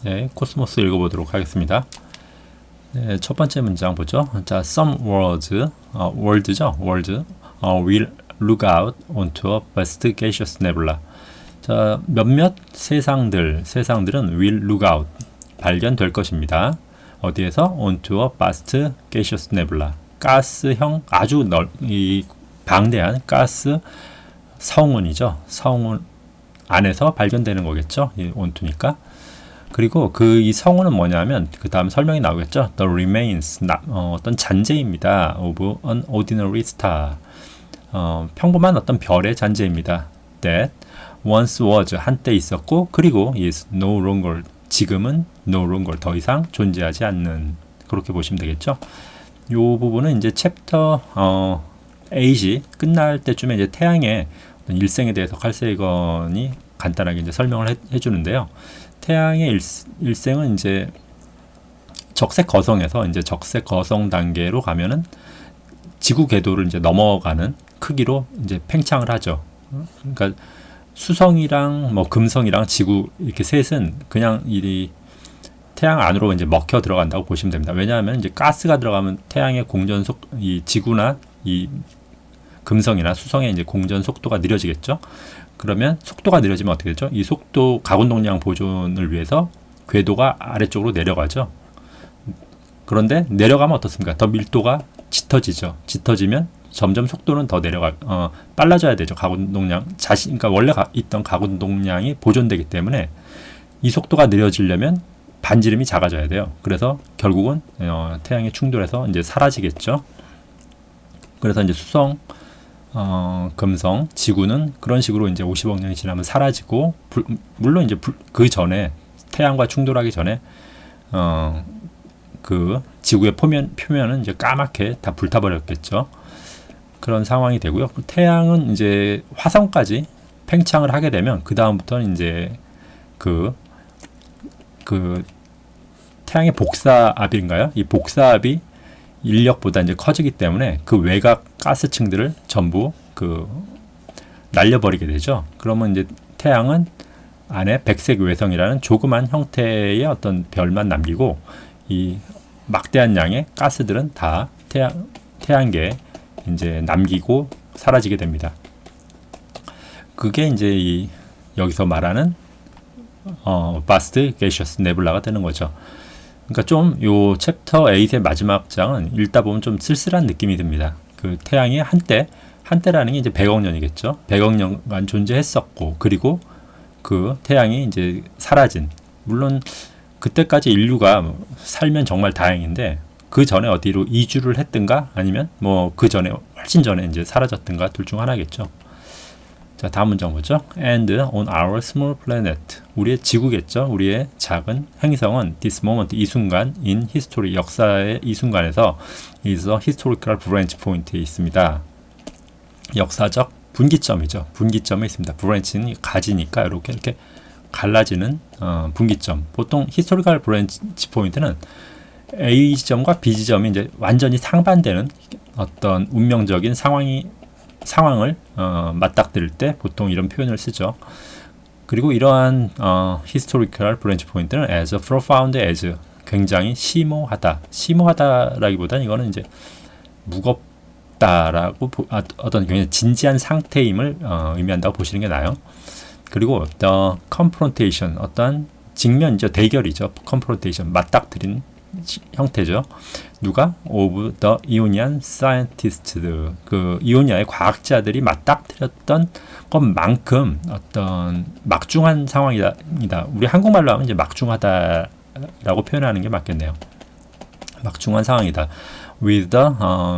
네, 코스모스 읽어보도록 하겠습니다. 네, 첫 번째 문장 보죠. 자, some worlds, world죠, world, will look out onto a vast gaseous nebula. 자, 몇몇 세상들은 will look out, 발견될 것입니다. 어디에서? onto a vast gaseous nebula. 가스형 아주 방대한 가스 성운이죠. 성운 안에서 발견되는 거겠죠. 이 onto니까. 그리고 이 성운은 뭐냐면 그 다음 설명이 나오겠죠. The remains, 어떤 잔재입니다. of an ordinary star. 평범한 어떤 별의 잔재입니다. That once was, 한때 있었고, 그리고 is no longer, 지금은 no longer, 더 이상 존재하지 않는, 그렇게 보시면 되겠죠. 이 부분은 이제 챕터 8이 끝날 때쯤에 이제 태양의 일생에 대해서 칼 세이건이 간단하게 이제 설명을 해주는데요. 태양의 일생은 이제 적색 거성에서 이제 적색 거성 단계로 가면은 지구 궤도를 이제 넘어가는 크기로 이제 팽창을 하죠. 그러니까 수성이랑 뭐 금성이랑 지구 이렇게 셋은 그냥 이 태양 안으로 이제 먹혀 들어간다고 보시면 됩니다. 왜냐하면 이제 가스가 들어가면 태양의 공전 이 지구나 이 금성이나 수성의 이제 공전 속도가 느려지겠죠. 그러면 속도가 느려지면 어떻게 되죠? 이 속도 가군동량 보존을 위해서 궤도가 아래쪽으로 내려가죠. 그런데 내려가면 어떻습니까? 더 밀도가 짙어지죠. 짙어지면 점점 속도는 더 빨라져야 되죠. 가군동량 그러니까 원래 있던 가군동량이 보존되기 때문에 이 속도가 느려지려면 반지름이 작아져야 돼요. 그래서 결국은 태양에 충돌해서 이제 사라지겠죠. 그래서 이제 수성, 금성, 지구는 그런 식으로 이제 50억 년이 지나면 사라지고, 물론 이제 그 전에 태양과 충돌하기 전에 그 지구의 표면은 이제 까맣게 다 불타버렸겠죠. 그런 상황이 되고요. 태양은 이제 화성까지 팽창을 하게 되면 그 다음부터는 이제 그 태양의 복사압인가요? 이 복사압이 인력보다 이제 커지기 때문에 그 외곽 가스층들을 전부 날려버리게 되죠. 그러면 이제 태양은 안에 백색 외성이라는 조그만 형태의 어떤 별만 남기고 이 막대한 양의 가스들은 다 태양계에 이제 남기고 사라지게 됩니다. 그게 이제 여기서 말하는 vast gaseous nebula가 되는 거죠. 그러니까 좀 요 챕터 8의 마지막 장은 읽다 보면 좀 쓸쓸한 느낌이 듭니다. 그 태양이 한때라는 게 이제 100억 년이겠죠. 100억 년간 존재했었고, 그리고 그 태양이 이제 사라진, 물론 그때까지 인류가 살면 정말 다행인데 그 전에 어디로 이주를 했든가 아니면 뭐 그 전에 훨씬 전에 이제 사라졌든가 둘 중 하나겠죠. 자, 다음 문장 보죠. And on our small planet, 우리의 지구겠죠. 우리의 작은 행성은 this moment, 이 순간, in history, 역사의 이 순간에서 is a historical branch point에 있습니다. 역사적 분기점이죠. 분기점에 있습니다. branch는 가지니까 이렇게 갈라지는 분기점. 보통 historical branch point는 A 지점과 B 지점이 이제 완전히 상반되는 어떤 운명적인 상황을 맞닥뜨릴 때 보통 이런 표현을 쓰죠. 그리고 이러한 historical branch point는 as profound as, 굉장히 심오하다라기보다는 이거는 이제 무겁다라고 어떤 굉장히 진지한 상태임을 의미한다고 보시는 게 나아요. 그리고 the confrontation, 어떤 직면이죠, 대결이죠. confrontation, 맞닥뜨린 형태죠. 누가? of the Ionian scientists, 그 이오니아의 과학자들이 맞닥뜨렸던 것만큼 어떤 막중한 상황이다. 우리 한국말로 하면 이제 막중하다라고 표현하는 게 맞겠네요. 막중한 상황이다. with the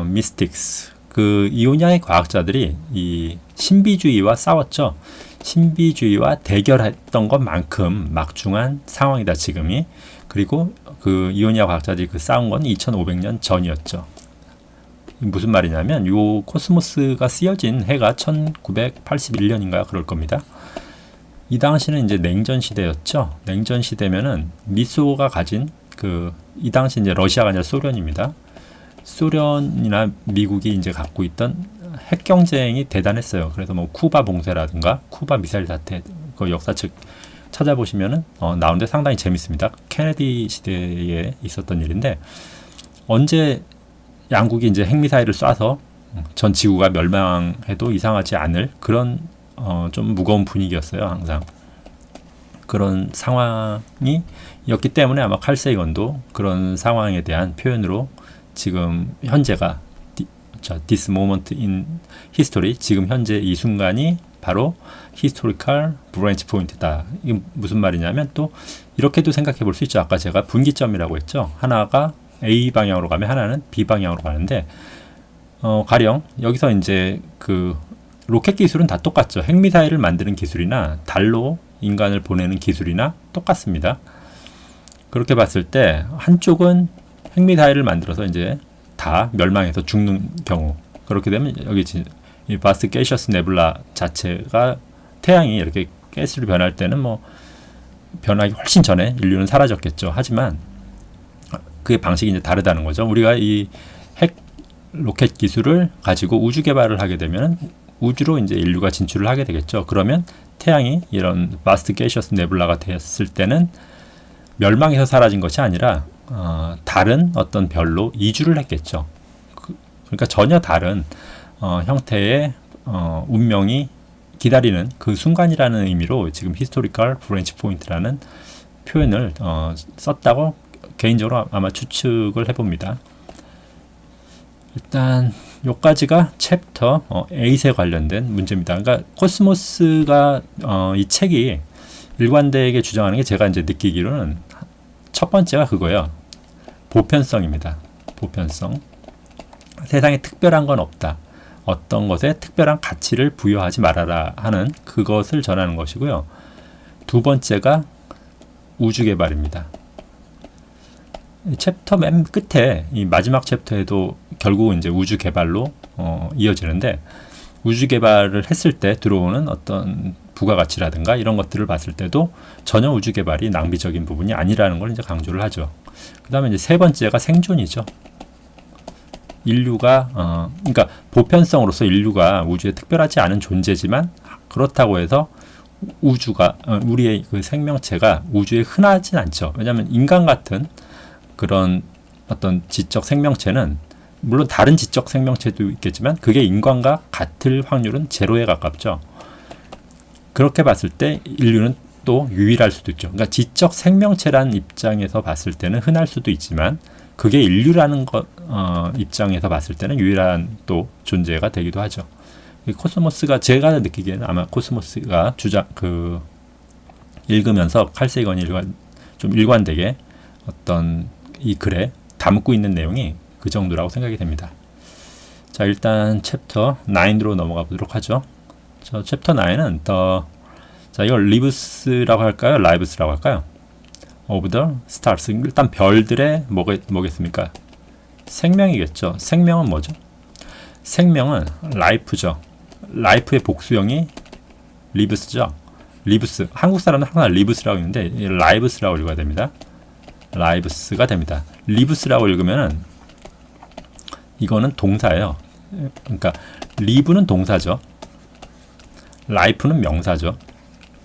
mystics, 그 이오니아의 과학자들이 이 신비주의와 싸웠죠. 신비주의와 대결했던 것만큼 막중한 상황이다, 지금이. 그리고 그 이오니아 과학자들이 싸운 건 2500년 전이었죠. 무슨 말이냐면 요 코스모스가 쓰여진 해가 1981년인가 그럴 겁니다. 이 당시는 이제 냉전 시대였죠. 냉전 시대면은 미소가 가진 이 당시 이제 러시아가 아니라 소련입니다. 소련이나 미국이 이제 갖고 있던 핵 경쟁이 대단했어요. 그래서 뭐 쿠바 봉쇄라든가 쿠바 미사일 사태, 그 역사책 찾아보시면은 나오는데 상당히 재밌습니다. 케네디 시대에 있었던 일인데 언제 양국이 이제 핵미사일을 쏴서 전 지구가 멸망해도 이상하지 않을 그런 좀 무거운 분위기였어요. 항상 그런 상황이었기 때문에 아마 칼 세이건도 그런 상황에 대한 표현으로 지금 현재가 this moment in history, 지금 현재 이 순간이 바로 historical branch point다. 이게 무슨 말이냐면 또 이렇게도 생각해 볼 수 있죠. 아까 제가 분기점이라고 했죠. 하나가 A 방향으로 가면 하나는 B 방향으로 가는데 가령 여기서 이제 그 로켓 기술은 다 똑같죠. 핵미사일을 만드는 기술이나 달로 인간을 보내는 기술이나 똑같습니다. 그렇게 봤을 때 한쪽은 핵미사일을 만들어서 이제 다 멸망해서 죽는 경우, 그렇게 되면 여기 이 바스트 게이셔스 네뷸라 자체가 태양이 이렇게 가스로 변할 때는 뭐 변하기 훨씬 전에 인류는 사라졌겠죠. 하지만 그의 방식이 이제 다르다는 거죠. 우리가 이 핵 로켓 기술을 가지고 우주 개발을 하게 되면 우주로 이제 인류가 진출을 하게 되겠죠. 그러면 태양이 이런 바스트 게이셔스 네뷸라가 되었을 때는 멸망해서 사라진 것이 아니라 다른 어떤 별로 이주를 했겠죠. 그러니까 전혀 다른 형태의 운명이 기다리는 그 순간이라는 의미로 지금 historical branch point라는 표현을 썼다고 개인적으로 아마 추측을 해봅니다. 일단 요까지가 챕터 8에 관련된 문제입니다. 그러니까 코스모스가 이 책이 일관되게 주장하는 게 제가 이제 느끼기로는 첫 번째가 그거예요. 보편성입니다. 보편성. 세상에 특별한 건 없다. 어떤 것에 특별한 가치를 부여하지 말아라 하는 그것을 전하는 것이고요. 두 번째가 우주 개발입니다. 챕터 맨 끝에 이 마지막 챕터에도 결국은 이제 우주 개발로 이어지는데 우주 개발을 했을 때 들어오는 어떤 부가가치라든가 이런 것들을 봤을 때도 전혀 우주 개발이 낭비적인 부분이 아니라는 걸 이제 강조를 하죠. 그다음에 이제 세 번째가 생존이죠. 인류가 그러니까 보편성으로서 인류가 우주에 특별하지 않은 존재지만 그렇다고 해서 우주가 우리의 그 생명체가 우주에 흔하진 않죠. 왜냐하면 인간 같은 그런 어떤 지적 생명체는 물론 다른 지적 생명체도 있겠지만 그게 인간과 같을 확률은 제로에 가깝죠. 그렇게 봤을 때 인류는 또 유일할 수도 있죠. 그러니까 지적 생명체라는 입장에서 봤을 때는 흔할 수도 있지만 그게 인류라는 것 입장에서 봤을 때는 유일한 또 존재가 되기도 하죠. 코스모스가 제가 느끼기에는 아마 코스모스가 읽으면서 칼 세이건이 좀 일관되게 어떤 이 글에 담고 있는 내용이 그 정도라고 생각이 됩니다. 자, 일단 챕터 9으로 넘어가 보도록 하죠. 저 챕터 9은 자, 이걸 리브스라고 할까요? 라이브스라고 할까요? of the stars. 일단 별들의 뭐겠습니까? 생명이겠죠. 생명은 뭐죠? 생명은 life죠. life의 복수형이 live스죠. lives. 한국 사람은 항상 lives라고 읽는데 lives라고 읽어야 됩니다. lives가 됩니다. lives라고 읽으면은 이거는 동사예요. 그러니까 live는 동사죠. life는 명사죠.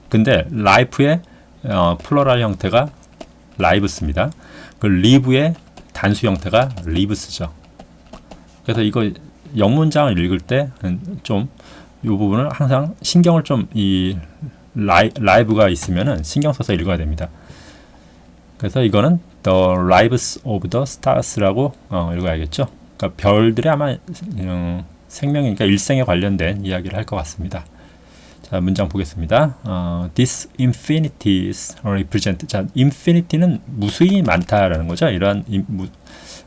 근데 life의 플러럴 형태가 lives입니다. 그 live의 단수 형태가 lives죠. 그래서 이거 영문장을 읽을 때 좀 이 부분을 항상 신경을 좀 이 live가 있으면은 신경 써서 읽어야 됩니다. 그래서 이거는 the lives of the stars라고 읽어야겠죠. 그러니까 별들의 아마 생명이니까 일생에 관련된 이야기를 할 것 같습니다. 자, 문장 보겠습니다. These infinities represent. 자, infinity는 무수히 많다라는 거죠. 이러한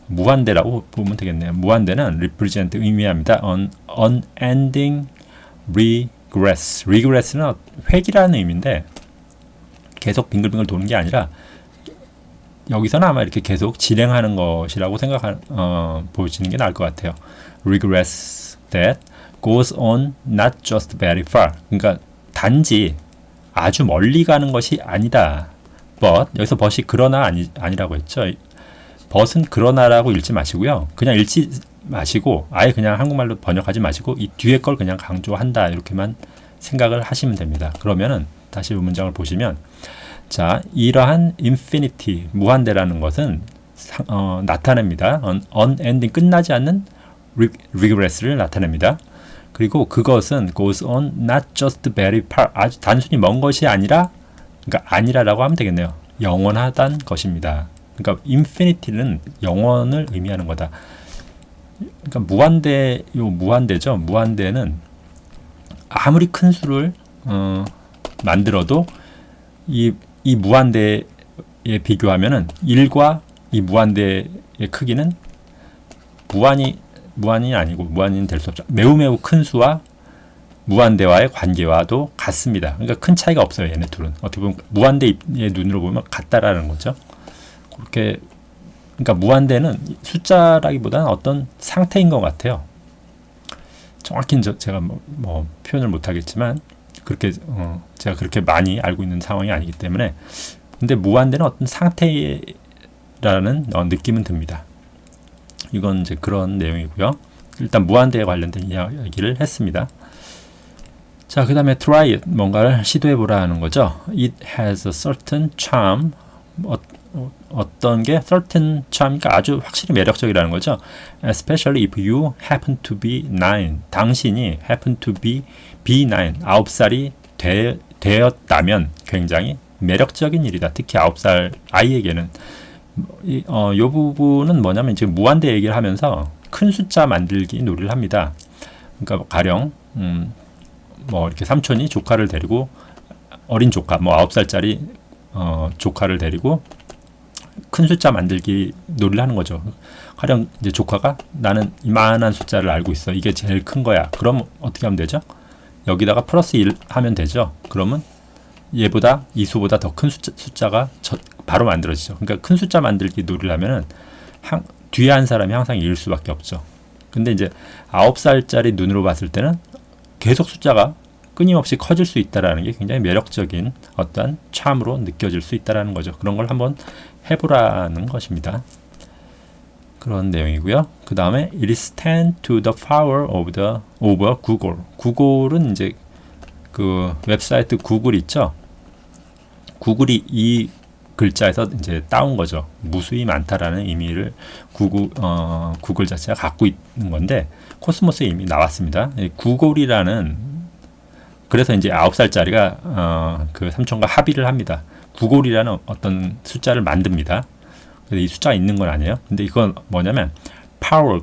무한대라고 보면 되겠네요. 무한대는 represent 의미합니다. unending regress. regress는 획이라는 의미인데 계속 빙글빙글 도는 게 아니라 여기서는 아마 이렇게 계속 진행하는 것이라고 보시는 게 나을 것 같아요. regress that goes on not just very far. 그러니까 단지 아주 멀리 가는 것이 아니다. but 여기서 but이 그러나 아니라고 했죠. but은 그러나라고 읽지 마시고요. 그냥 읽지 마시고 아예 그냥 한국말로 번역하지 마시고 이 뒤에 걸 그냥 강조한다 이렇게만 생각을 하시면 됩니다. 그러면은 다시 이 문장을 보시면 자, 이러한 infinity, 무한대라는 것은 나타냅니다. unending, 끝나지 않는 regress를 나타냅니다. 그리고 그것은 goes on not just very far, 아주 단순히 먼 것이 아니라, 그러니까 아니라라고 하면 되겠네요. 영원하단 것입니다. 그러니까 infinity는 영원을 의미하는 거다. 그러니까 무한대죠. 무한대는 아무리 큰 수를 만들어도 이 무한대에 비교하면은 1과 이 무한대의 크기는 무한이 아니고 무한은 될 수 없죠. 매우 큰 수와 무한대와의 관계와도 같습니다. 그러니까 큰 차이가 없어요. 얘네 둘은 어떻게 보면 무한대의 눈으로 보면 같다라는 거죠. 그렇게 그러니까 무한대는 숫자라기보다는 어떤 상태인 것 같아요. 정확히는 제가 뭐 표현을 못하겠지만 그렇게 제가 그렇게 많이 알고 있는 상황이 아니기 때문에 근데 무한대는 어떤 상태라는 느낌은 듭니다. 이건 이제 그런 내용이고요. 일단 무한대에 관련된 이야기를 했습니다. 자, 그 다음에 try it, 뭔가를 시도해보라 하는 거죠. It has a certain charm, 어떤 게 certain charm, 그러니까 아주 확실히 매력적이라는 거죠. Especially if you happen to be 9, 당신이 happen to be 9, 9살이 되었다면 굉장히 매력적인 일이다. 특히 9살 아이에게는. 이 부분은 뭐냐면 지금 무한대 얘기를 하면서 큰 숫자 만들기 놀이를 합니다. 그러니까 가령 뭐 이렇게 삼촌이 조카를 데리고 어린 조카 뭐 9살짜리 조카를 데리고 큰 숫자 만들기 놀이를 하는 거죠. 가령 이제 조카가 나는 이만한 숫자를 알고 있어. 이게 제일 큰 거야. 그럼 어떻게 하면 되죠? 여기다가 플러스 1 하면 되죠. 그러면 얘보다 이 수보다 더 큰 숫자가 바로 만들어지죠. 그러니까 큰 숫자 만들기 놀이를 하면은 뒤에 한 사람이 항상 이길 수밖에 없죠. 근데 이제 9살짜리 눈으로 봤을 때는 계속 숫자가 끊임없이 커질 수 있다라는 게 굉장히 매력적인 어떤 참으로 느껴질 수 있다라는 거죠. 그런 걸 한번 해보라는 것입니다. 그런 내용이고요. 그 다음에 it is 10 to the power over Google. 구글은 이제 그 웹사이트 구글 있죠. 구글이 이 글자에서 이제 따온 거죠. 무수히 많다라는 의미를 구글 자체가 갖고 있는 건데 코스모스에 이미 나왔습니다. 구글이라는 그래서 이제 9살짜리가 그 삼촌과 합의를 합니다. 구글이라는 어떤 숫자를 만듭니다. 근데 이 숫자가 있는 건 아니에요. 근데 이건 뭐냐면 power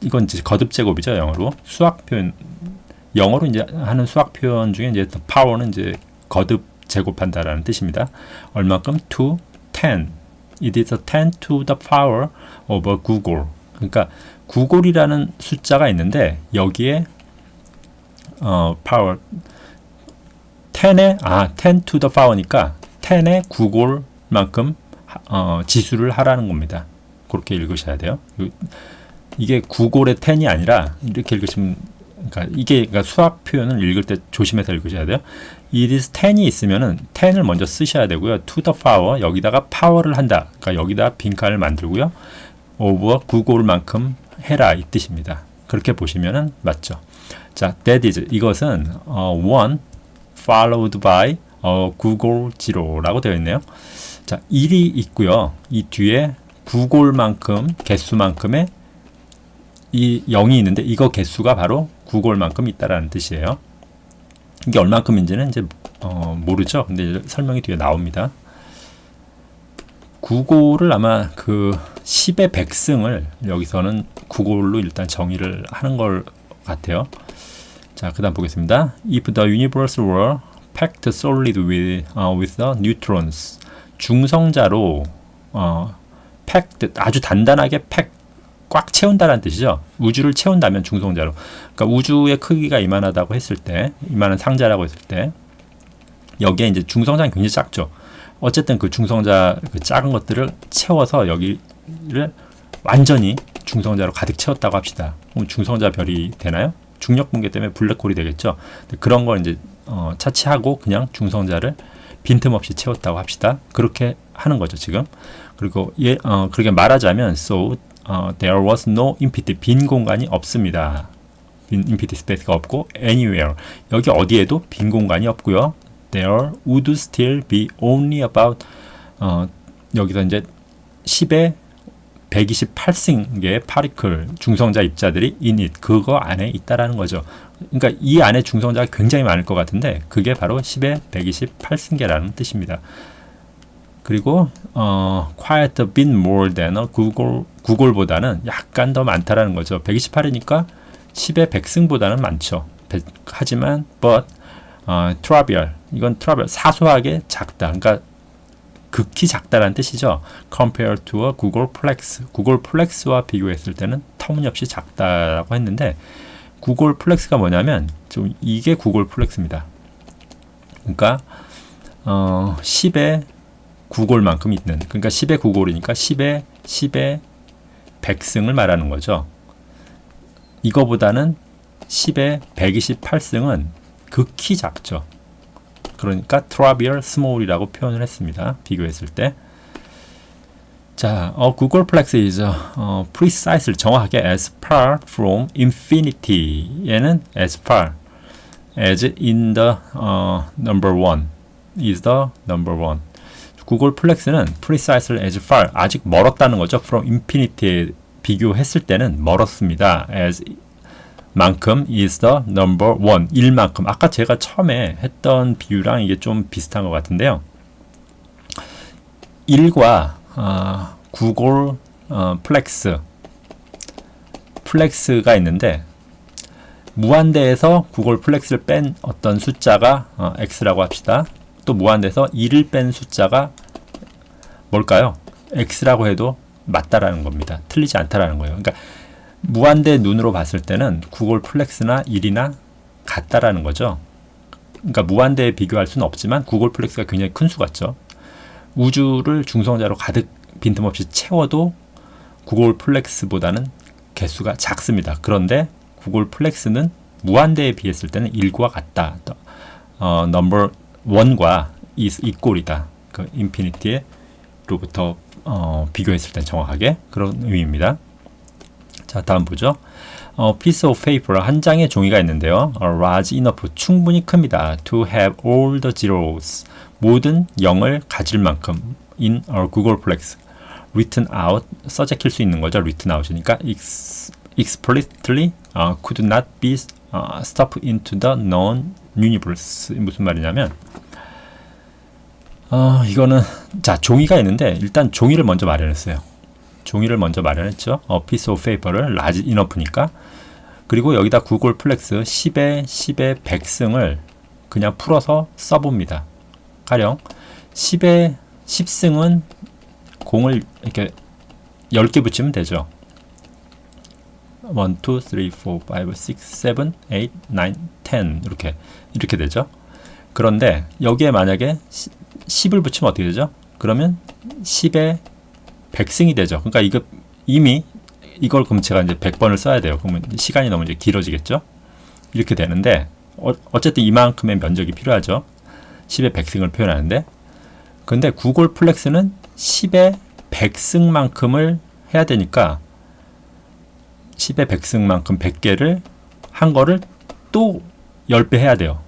이건 이제 거듭 제곱이죠. 영어로 수학 표현 영어로 이제 하는 수학 표현 중에 이제 power는 이제 거듭 제곱한다라는 뜻입니다. 얼마큼? to 10. It is a 10 to the power over Google. 그러니까 구글이라는 숫자가 있는데 여기에 power 10에 10 to the power니까 10에 구글만큼 지수를 하라는 겁니다. 그렇게 읽으셔야 돼요. 이게 구글의 10이 아니라 이렇게 읽으시면 그러니까 수학 표현을 읽을 때 조심해서 읽으셔야 돼요. it is 10이 있으면은 10을 먼저 쓰셔야 되고요. to the power 여기다가 power를 한다. 그러니까 여기다 빈칸을 만들고요. over 구글만큼 해라 이 뜻입니다. 그렇게 보시면은 맞죠. 자, that is 이것은 1 followed by Google 0라고 되어 있네요. 자, 1이 있고요. 이 뒤에 구글만큼 개수만큼의 이 0이 있는데 이거 개수가 바로 구글만큼 있다라는 뜻이에요. 이게 얼마큼인지는 이제 모르죠. 근데 설명이 뒤에 나옵니다. 구글을 아마 그 10의 100승을 여기서는 구글로 일단 정의를 하는 걸 같아요. 자, 그 다음 보겠습니다. If the universe were packed solid with the neutrons 중성자로 packed 아주 단단하게 꽉 채운다는 뜻이죠. 우주를 채운다면 중성자로. 그러니까 우주의 크기가 이만하다고 했을 때, 이만한 상자라고 했을 때, 여기에 이제 중성자는 굉장히 작죠. 어쨌든 그 중성자 그 작은 것들을 채워서 여기를 완전히 중성자로 가득 채웠다고 합시다. 그럼 중성자 별이 되나요? 중력 붕괴 때문에 블랙홀이 되겠죠. 그런 걸 이제 차치하고 그냥 중성자를 빈틈없이 채웠다고 합시다. 그렇게 하는 거죠 지금. 그리고 그렇게 말하자면 so there was no empty 빈 공간이 없습니다. empty space가 없고 anywhere 여기 어디에도 빈 공간이 없고요. there would still be only about 여기서 이제 10의 128승의 파리클 중성자 입자들이 in it 그거 안에 있다라는 거죠. 그러니까 이 안에 중성자가 굉장히 많을 것 같은데 그게 바로 10의 128승계라는 뜻입니다. 그리고 quite a bit more than a 구골보다는 약간 더 많다라는 거죠. 128이니까 10의 100승보다는 많죠. 하지만 but trivial 이건 trivial 사소하게 작다. 그러니까 극히 작다라는 뜻이죠. compared to a 구골플렉스 구골플렉스와 비교했을 때는 터무니없이 작다라고 했는데 구골플렉스가 뭐냐면 좀 이게 구골플렉스입니다. 그러니까 10의 9골만큼 있는 그러니까 10의 9골이니까 10의 100승을 말하는 거죠. 이거보다는 10의 128승은 극히 작죠. 그러니까 trivial small이라고 표현을 했습니다. 비교했을 때. 자, 구골플렉스 is precisely 정확하게 as far from infinity 얘는 as far as in the number one is the number one. 구골플렉스는 precisely as far 아직 멀었다는 거죠. from infinity에 비교했을 때는 멀었습니다. as 만큼 is the number one 1만큼 아까 제가 처음에 했던 비유랑 이게 좀 비슷한 것 같은데요. 1과 구골 플렉스가 있는데 무한대에서 구골 플렉스를 뺀 어떤 숫자가 x라고 합시다. 또 무한대에서 2를 뺀 숫자가 뭘까요? x라고 해도 맞다라는 겁니다. 틀리지 않다라는 거예요. 그러니까 무한대 눈으로 봤을 때는 구골 플렉스나 1이나 같다라는 거죠. 그러니까 무한대에 비교할 수는 없지만 구골 플렉스가 굉장히 큰 수 같죠. 우주를 중성자로 가득 빈틈없이 채워도 구골 플렉스보다는 개수가 작습니다. 그런데 구골 플렉스는 무한대에 비했을 때는 1과 같다. 넘버 1과 이꼴이다. 그 인피니티로부터 비교했을 때 정확하게 그런 의미입니다. 자, 다음 보죠. piece of paper 한 장의 종이가 있는데요. large enough 충분히 큽니다. to have all the zeros 모든 0을 가질 만큼 in a 구골플렉스 written out 써제킬 수 있는 거죠. written out이니까 explicitly could not be stuffed into the known universe 무슨 말이냐면 이거는 자 종이가 있는데 일단 종이를 먼저 마련했어요. 종이를 먼저 마련했죠. piece of paper를 large enough니까. 그리고 여기다 구골 플렉스 10의 100승을 그냥 풀어서 써봅니다. 가령 10의 10승은 공을 이렇게 10개 붙이면 되죠. 1, 2, 3, 4, 5, 6, 7, 8, 9, 10 이렇게 되죠. 그런데 여기에 만약에 10을 붙이면 어떻게 되죠? 그러면 10의 100승이 되죠. 그러니까 이거 이미 이걸 그럼 제가 이제 100번을 써야 돼요. 그러면 시간이 너무 이제 길어지겠죠. 이렇게 되는데 어쨌든 이만큼의 면적이 필요하죠. 10의 100승을 표현하는데 근데 구골 플렉스는 10의 100승만큼을 해야 되니까 10의 100승만큼 100개를 한 거를 또 10배 해야 돼요.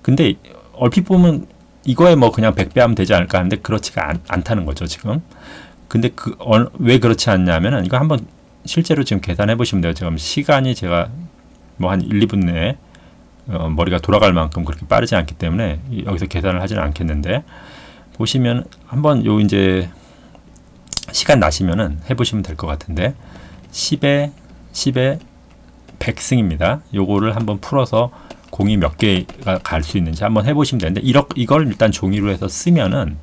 근데 얼핏 보면 이거에 뭐 그냥 100배 하면 되지 않을까 하는데 그렇지가 않다는 거죠, 지금. 근데 왜 그렇지 않냐면은 이거 한번 실제로 지금 계산해 보시면 돼요. 지금 시간이 제가 뭐 한 1, 2분 내에 머리가 돌아갈 만큼 그렇게 빠르지 않기 때문에 여기서 계산을 하지는 않겠는데 보시면 한번 요 이제 시간 나시면은 해 보시면 될 것 같은데 10의 100승입니다. 요거를 한번 풀어서 공이 몇 개가 갈 수 있는지 한번 해 보시면 되는데 이걸 일단 종이로 해서 쓰면은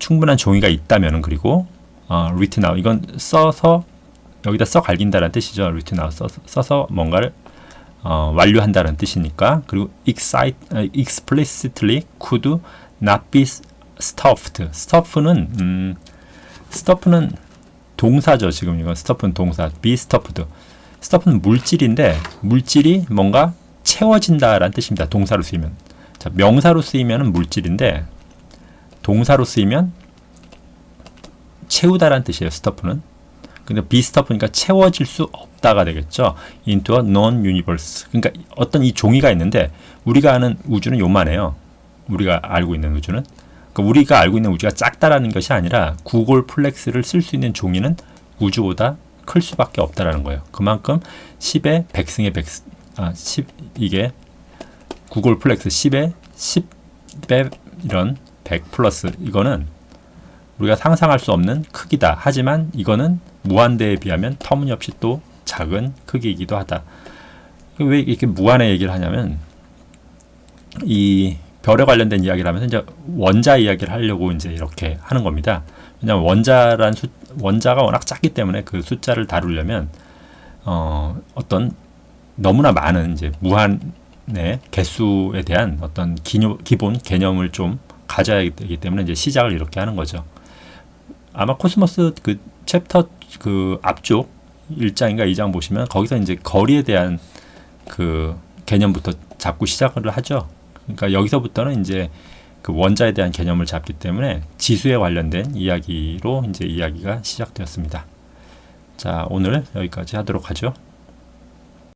충분한 종이가 있다면은 그리고 written out 이건 써서 여기다 써 갈긴다는 뜻이죠. written out 써서 뭔가를 완료한다는 뜻이니까 그리고 explicitly could not be stuffed stuff는 동사죠. 지금 이건 stuff는 동사 be stuffed stuff는 물질인데 물질이 뭔가 채워진다라는 뜻입니다. 동사로 쓰이면 자 명사로 쓰이면은 물질인데 동사로 쓰이면 채우다라는 뜻이에요. stuff는 근데 be stuff니까 채워질 수 없다가 되겠죠. into a known universe. 그러니까 어떤 이 종이가 있는데 우리가 아는 우주는 요만해요. 우리가 알고 있는 우주는. 그러니까 우리가 알고 있는 우주가 작다라는 것이 아니라 구글 플렉스를 쓸 수 있는 종이는 우주보다 클 수밖에 없다라는 거예요. 그만큼 10의 100승의 10 이게 구글 플렉스 10의 10배 이런 100 플러스 이거는 우리가 상상할 수 없는 크기다. 하지만 이거는 무한대에 비하면 터무니없이 또 작은 크기이기도 하다. 왜 이렇게 무한의 얘기를 하냐면 이 별에 관련된 이야기를 하면서 이제 원자 이야기를 하려고 이제 이렇게 하는 겁니다. 왜냐하면 원자가 워낙 작기 때문에 그 숫자를 다루려면 어떤 너무나 많은 이제 무한의 개수에 대한 어떤 기본 개념을 좀 가져야 되기 때문에 이제 시작을 이렇게 하는 거죠. 아마 코스모스 그 챕터 그 앞쪽 1장인가 2장 보시면 거기서 이제 거리에 대한 그 개념부터 잡고 시작을 하죠. 그러니까 여기서부터는 이제 그 원자에 대한 개념을 잡기 때문에 지수에 관련된 이야기로 이제 이야기가 시작되었습니다. 자, 오늘 여기까지 하도록 하죠.